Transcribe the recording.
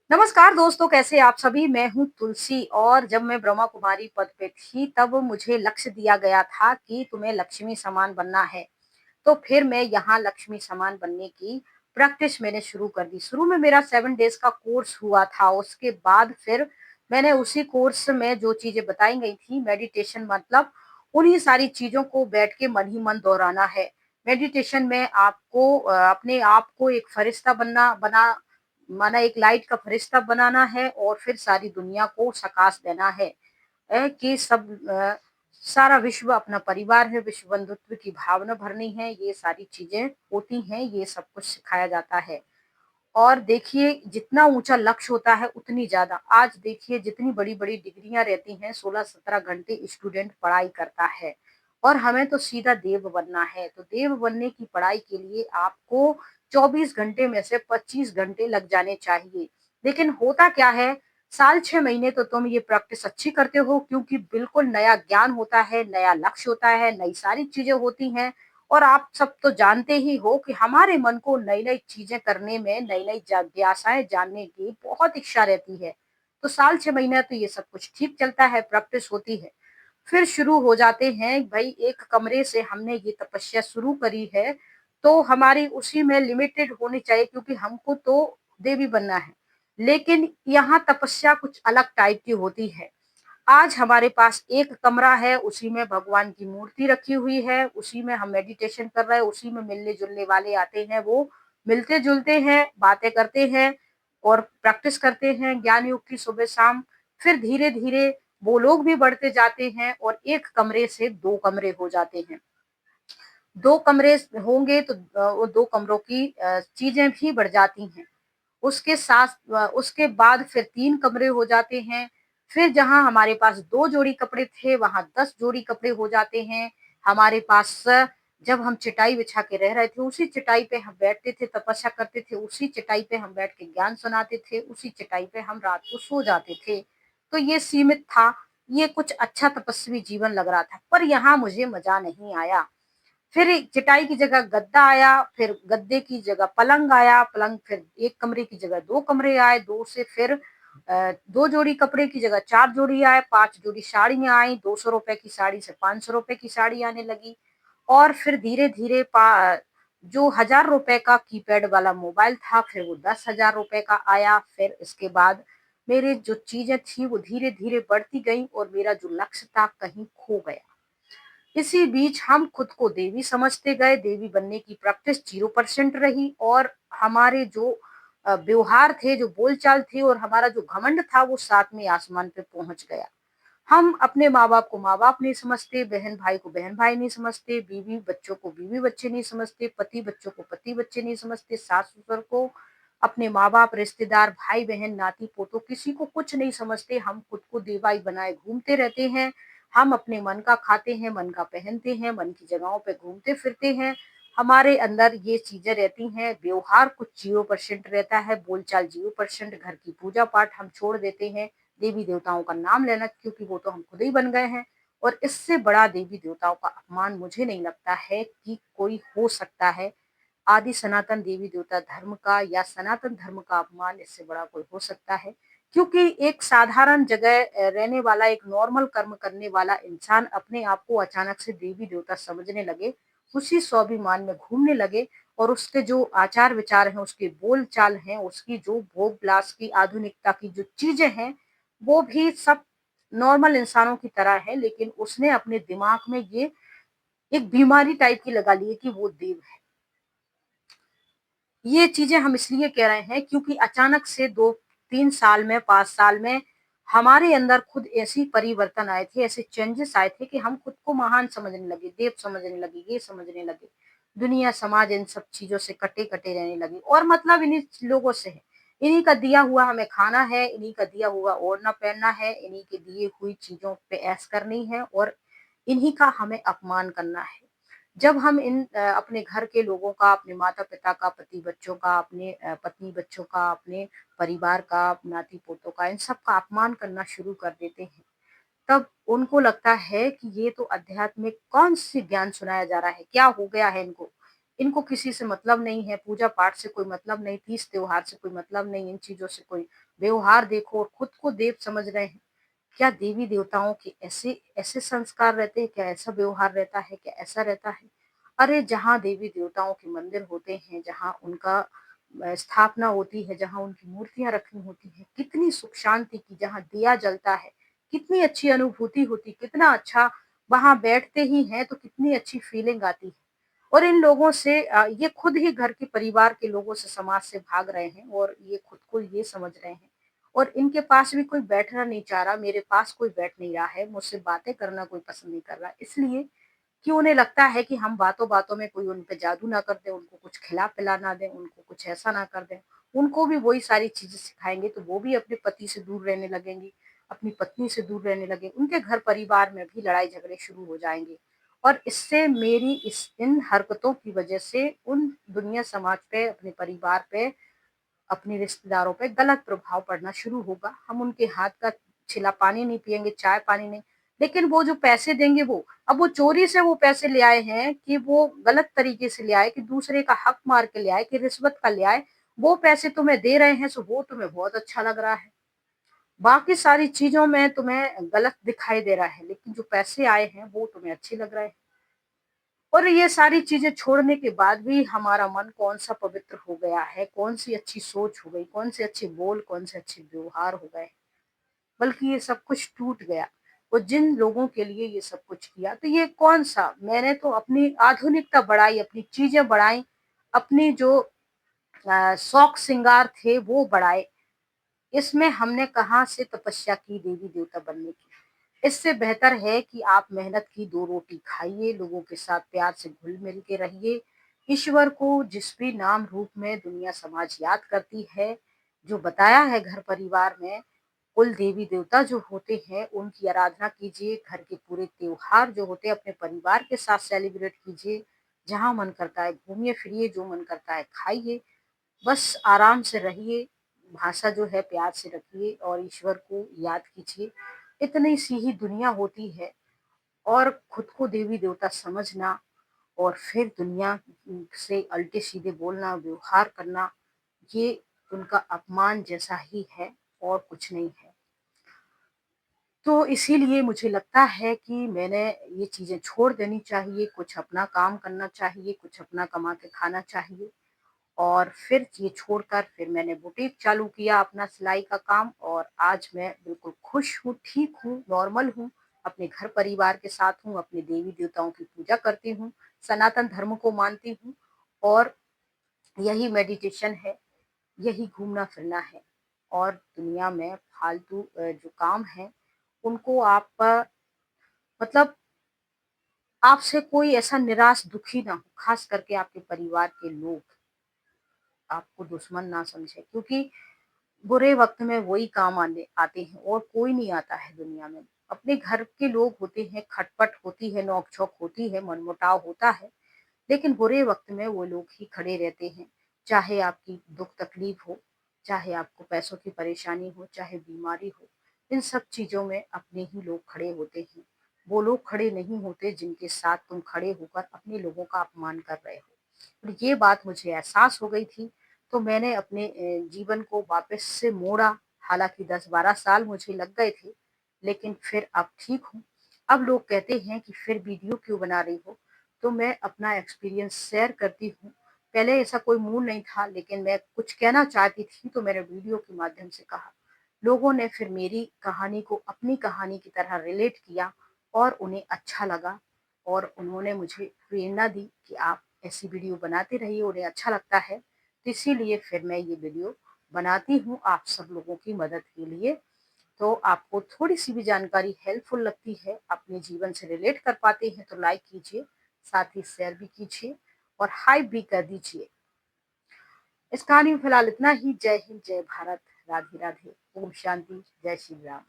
नमस्कार दोस्तों, कैसे आप सभी? मैं हूँ तुलसी और जब मैं ब्रह्मा कुमारी पद पे थी तब मुझे लक्ष्य दिया गया था कि तुम्हें लक्ष्मी समान बनना है। तो फिर मैं यहाँ लक्ष्मी समान बनने की प्रैक्टिस मैंने शुरू कर दी। शुरू में मेरा 7 डेज़ का कोर्स हुआ था, उसके बाद फिर मैंने उसी कोर्स में जो चीज़ें बताई गई थी मेडिटेशन मतलब उन्हीं सारी चीज़ों को बैठ के मन ही मन दोहराना है। मेडिटेशन में आपको अपने आप को एक फरिश्ता माना एक लाइट का फरिश्ता बनाना है और फिर सारी दुनिया को प्रकाश देना है। कि सारा विश्व अपना परिवार है, विश्व बंधुत्व की भावना भरनी है, ये सारी चीज़ें होती हैं, ये सब कुछ सिखाया जाता है। और देखिए जितना ऊँचा लक्ष्य होता है उतनी ज़्यादा आज देखिए जितनी बड़ी-बड़ी डिग्रियाँ रहती हैं 16-17 घंटे स्टूडेंट पढ़ाई करता है और हमें तो सीधा देव बनना है। तो देव बनने की पढ़ाई के लिए आपको 24 घंटे में से 25 घंटे लग जाने चाहिए। लेकिन होता क्या है साल 6 महीने तो तुम ये प्रैक्टिस अच्छी करते हो क्योंकि बिल्कुल नया ज्ञान होता है, नया लक्ष्य होता है, नई सारी चीज़ें होती हैं और आप सब तो जानते ही हो कि हमारे मन को नई-नई चीज़ें करने में, नई-नई जिज्ञासाएँ जानने की बहुत इच्छा रहती है। तो साल 6 महीने तो ये सब कुछ ठीक चलता है, प्रैक्टिस होती है। फिर शुरू हो जाते हैं भई एक कमरे से हमने ये तपस्या शुरू करी है, तो हमारी उसी में लिमिटेड होनी चाहिए क्योंकि हमको तो देवी बनना है। लेकिन यहाँ तपस्या कुछ अलग टाइप की होती है। आज हमारे पास एक कमरा है, उसी में भगवान की मूर्ति रखी हुई है, उसी में हम मेडिटेशन कर रहे हैं, उसी में मिलने-जुलने वाले आते हैं, वो मिलते-जुलते हैं, बातें करते हैं और प्रैक्टिस करते हैं ज्ञान योग की सुबह-शाम। फिर धीरे-धीरे वो लोग भी बढ़ते जाते हैं और एक कमरे से 2 कमरे हो जाते हैं। 2 कमरे होंगे तो वो 2 कमरों की चीज़ें भी बढ़ जाती हैं। उसके बाद फिर 3 कमरे हो जाते हैं। फिर जहाँ हमारे पास 2 जोड़ी कपड़े थे, वहाँ 10 जोड़ी कपड़े हो जाते हैं। हमारे पास जब हम चटाई बिछा के रह रहे थे, उसी चटाई पे हम बैठते थे, तपस्या करते थे, उसी चटाई पे हम बैठ के ज्ञान सुनाते थे, उसी चटाई पे हम रात को सो जाते थे। तो ये सीमित था, ये कुछ अच्छा तपस्वी जीवन लग रहा था, पर यहाँ मुझे मज़ा नहीं आया। फिर चटाई की जगह गद्दा आया, फिर गद्दे की जगह पलंग आया, पलंग फिर 1 कमरे की जगह 2 कमरे आए, 2 से फिर 2 जोड़ी कपड़े की जगह 4 जोड़ी आए, 5 जोड़ी साड़ियाँ आई, ₹200 की साड़ी से ₹500 की साड़ी आने लगी और फिर धीरे-धीरे जो ₹1000 का कीपैड वाला मोबाइल था, फिर वो ₹10,000 का आया, फिर इसके बाद मेरे जो चीज़ें थी वो धीरे-धीरे बढ़ती गईं और मेरा जो लक्ष्य था कहीं खो गया। इसी बीच हम खुद को देवी समझते गए, देवी बनने की प्रैक्टिस 0% रही और हमारे जो व्यवहार थे, जो बोलचाल थी और हमारा जो घमंड था वो 7वें आसमान पे पहुँच गया। हम अपने माँ-बाप को माँ-बाप नहीं समझते, बहन-भाई को बहन-भाई नहीं समझते, बीवी बच्चों को बीवी-बच्चे नहीं समझते, पति बच्चों को पति-बच्चे नहीं समझते, सास-ससुर को अपने माँ-बाप, रिश्तेदार, भाई-बहन, नाती-पोतों किसी को कुछ नहीं समझते। हम खुद को देवाई बनाए घूमते रहते हैं। हम अपने मन का खाते हैं, मन का पहनते हैं, मन की जगहों पे घूमते-फिरते हैं। हमारे अंदर ये चीज़ें रहती हैं, व्यवहार कुछ 0% रहता है, बोलचाल 0%, घर की पूजा-पाठ हम छोड़ देते हैं। देवी-देवताओं का नाम लेना क्योंकि वो तो हम खुद ही बन गए हैं और इससे बड़ा देवी-देवताओं का अपमान मुझे नहीं लगता है कि कोई हो सकता है। आदि सनातन देवी-देवता धर्म का या सनातन धर्म का अपमान इससे बड़ा कोई हो सकता है। क्योंकि एक साधारण जगह रहने वाला एक नॉर्मल कर्म करने वाला इंसान अपने आप को अचानक से देवी-देवता समझने लगे, उसी स्वाभिमान में घूमने लगे और उसके जो आचार-विचार हैं, उसके बोल-चाल हैं, उसकी जो भोग-विलास की आधुनिकता की जो चीज़ें हैं, वो भी सब नॉर्मल इंसानों की तरह है, लेकिन उसने अपने दिमाग में ये एक बीमारी टाइप की लगा ली है कि वो देव है। ये चीज़ें हम इसलिए कह रहे हैं क्योंकि अचानक से 2-3 साल में, 5 साल में हमारे अंदर खुद ऐसी परिवर्तन आए थे, ऐसे चेंजेस आए थे कि हम खुद को महान समझने लगे, देव समझने लगे, ये समझने लगे। दुनिया, समाज इन सब चीज़ों से कटे-कटे रहने लगे और मतलब इन्हीं लोगों से है। इन्हीं का दिया हुआ हमें खाना है, इन्हीं का दिया हुआ ओढ़ना-पहनना है, इन्हीं की दी हुई चीज़ों पे ऐश करनी है और इन्हीं का हमें अपमान करना है। जब हम अपने घर के लोगों का, अपने माता-पिता का, पति-बच्चों का, अपने पत्नी-बच्चों का, अपने परिवार का, नाती-पोतों का, इन सब का अपमान करना शुरू कर देते हैं, तब उनको लगता है कि ये तो अध्यात्म में कौन-सी ज्ञान सुनाया जा रहा है, क्या हो गया है इनको? इनको किसी से मतलब नहीं है, पूजा-पाठ से कोई मतलब नहीं, तीज-त्योहार से कोई मतलब नहीं, इन चीज़ों से कोई व्यवहार देखो और खुद को देव समझ रहे हैं। क्या देवी देवताओं के ऐसे ऐसे संस्कार रहते हैं? क्या ऐसा व्यवहार रहता है? क्या ऐसा रहता है? अरे जहाँ देवी देवताओं के मंदिर होते हैं, जहाँ उनका स्थापना होती है, जहाँ उनकी मूर्तियां रखी होती हैं, कितनी सुख शांति की, जहाँ दिया जलता है, कितनी अच्छी अनुभूति होती, कितना अच्छा, वहां बैठते ही हैं तो कितनी अच्छी फीलिंग आती है। और इन लोगों से ये खुद ही घर के परिवार के लोगों से, समाज से भाग रहे हैं और ये खुद को ये समझ रहे हैं और इनके पास भी कोई बैठना नहीं चाह रहा, मेरे पास कोई बैठ नहीं रहा है, मुझसे बातें करना कोई पसंद नहीं कर रहा, इसलिए कि उन्हें लगता है कि हम बातों बातों में कोई उन पे जादू ना कर दे, उनको कुछ खिला पिला ना दें, उनको कुछ ऐसा ना कर दें, उनको भी वही सारी चीजें सिखाएंगे तो वो भी अपने पति से दूर रहने लगेंगी, अपनी पत्नी से दूर रहने लगे, उनके घर परिवार में भी लड़ाई झगड़े शुरू हो जाएंगे। और इससे मेरी इस इन हरकतों की वजह से उन दुनिया समाज पे, अपने परिवार पे, अपने रिश्तेदारों पे गलत प्रभाव पड़ना शुरू होगा। हम उनके हाथ का छिला पानी नहीं पिएंगे, चाय पानी नहीं। लेकिन वो जो पैसे देंगे, वो अब वो चोरी से वो पैसे ले आए हैं कि वो गलत तरीके से ले आए, कि दूसरे का हक मार के ले आए, कि रिश्वत का ले आए, वो पैसे तुम्हें दे रहे हैं, सो वो तुम्हें बहुत अच्छा लग रहा है। बाकी सारी चीजों में तुम्हें गलत दिखाई दे रहा है, लेकिन जो पैसे आए हैं वो तुम्हें अच्छे लग रहे हैं। और ये सारी चीजें छोड़ने के बाद भी हमारा मन कौन सा पवित्र हो गया है, कौन सी अच्छी सोच हो गई, कौन से अच्छे बोल, कौन से अच्छे व्यवहार हो गए, बल्कि ये सब कुछ टूट गया। और जिन लोगों के लिए ये सब कुछ किया, तो ये कौन सा, मैंने तो अपनी आधुनिकता बढ़ाई, अपनी चीजें बढ़ाई, अपनी जो शौक श्रृंगार थे वो बढ़ाए। इसमें हमने कहाँ से तपस्या की देवी देवता बनने की? इससे बेहतर है कि आप मेहनत की 2 रोटी खाइए, लोगों के साथ प्यार से घुल-मिल के रहिए। ईश्वर को जिस भी नाम रूप में दुनिया समाज याद करती है, जो बताया है घर परिवार में, कुल देवी देवता जो होते हैं उनकी आराधना कीजिए, घर के पूरे त्योहार जो होते हैं अपने परिवार के साथ सेलिब्रेट कीजिए, जहाँ मन करता है घूमिए-फिरिए, जो मन करता है खाइए, बस आराम से रहिए, भाषा जो है प्यार से रखिए और ईश्वर को याद कीजिए। इतनी सी ही दुनिया होती है। और खुद को देवी देवता समझना और फिर दुनिया से उल्टे सीधे बोलना, व्यवहार करना, ये उनका अपमान जैसा ही है और कुछ नहीं है। तो इसीलिए मुझे लगता है कि मैंने ये चीजें छोड़ देनी चाहिए, कुछ अपना काम करना चाहिए, कुछ अपना कमा के खाना चाहिए। और फिर ये छोड़कर फिर मैंने बुटीक चालू किया, अपना सिलाई का काम, और आज मैं बिल्कुल खुश हूँ, ठीक हूँ, नॉर्मल हूँ, अपने घर परिवार के साथ हूँ, अपने देवी देवताओं की पूजा करती हूँ, सनातन धर्म को मानती हूँ। और यही मेडिटेशन है, यही घूमना फिरना है। और दुनिया में फालतू जो काम है उनको आप मतलब आपसे कोई ऐसा निराश दुखी ना हो, खास करके आपके परिवार के लोग आपको दुश्मन ना समझे, क्योंकि बुरे वक़्त में वही काम आने आते हैं और कोई नहीं आता है दुनिया में। अपने घर के लोग होते हैं, खटपट होती है, नोक-झोंक होती है, मनमुटाव होता है, लेकिन बुरे वक़्त में वो लोग ही खड़े रहते हैं। चाहे आपकी दुःख-तकलीफ हो, चाहे आपको पैसों की परेशानी हो, चाहे बीमारी हो, इन सब चीज़ों में अपने ही लोग खड़े होते हैं। वो लोग खड़े नहीं होते जिनके साथ तुम खड़े होकर अपने लोगों का अपमान कर रहे हो। और ये बात मुझे एहसास हो गई थी, तो मैंने अपने जीवन को वापस से मोड़ा। हालाँकि 10-12 साल मुझे लग गए थे, लेकिन फिर अब ठीक हूँ। अब लोग कहते हैं कि फिर वीडियो क्यों बना रही हो? तो मैं अपना एक्सपीरियंस शेयर करती हूँ। पहले ऐसा कोई मूड नहीं था, लेकिन मैं कुछ कहना चाहती थी तो मैंने वीडियो के माध्यम से कहा। लोगों ने फिर मेरी कहानी को अपनी कहानी की तरह रिलेट किया और उन्हें अच्छा लगा, और उन्होंने मुझे प्रेरणा दी कि आप ऐसी वीडियो बनाते रहिए, उन्हें अच्छा लगता है। तो इसीलिए फिर मैं ये वीडियो बनाती हूँ आप सब लोगों की मदद के लिए। तो आपको थोड़ी-सी भी जानकारी हेल्पफुल लगती है, अपने जीवन से रिलेट कर पाते हैं तो लाइक कीजिए, साथ ही शेयर भी कीजिए और हाइप भी कर दीजिए। इस कहानी में फिलहाल इतना ही। जय हिंद, जय भारत, राधे राधे, ओम शांति, जय श्री राम।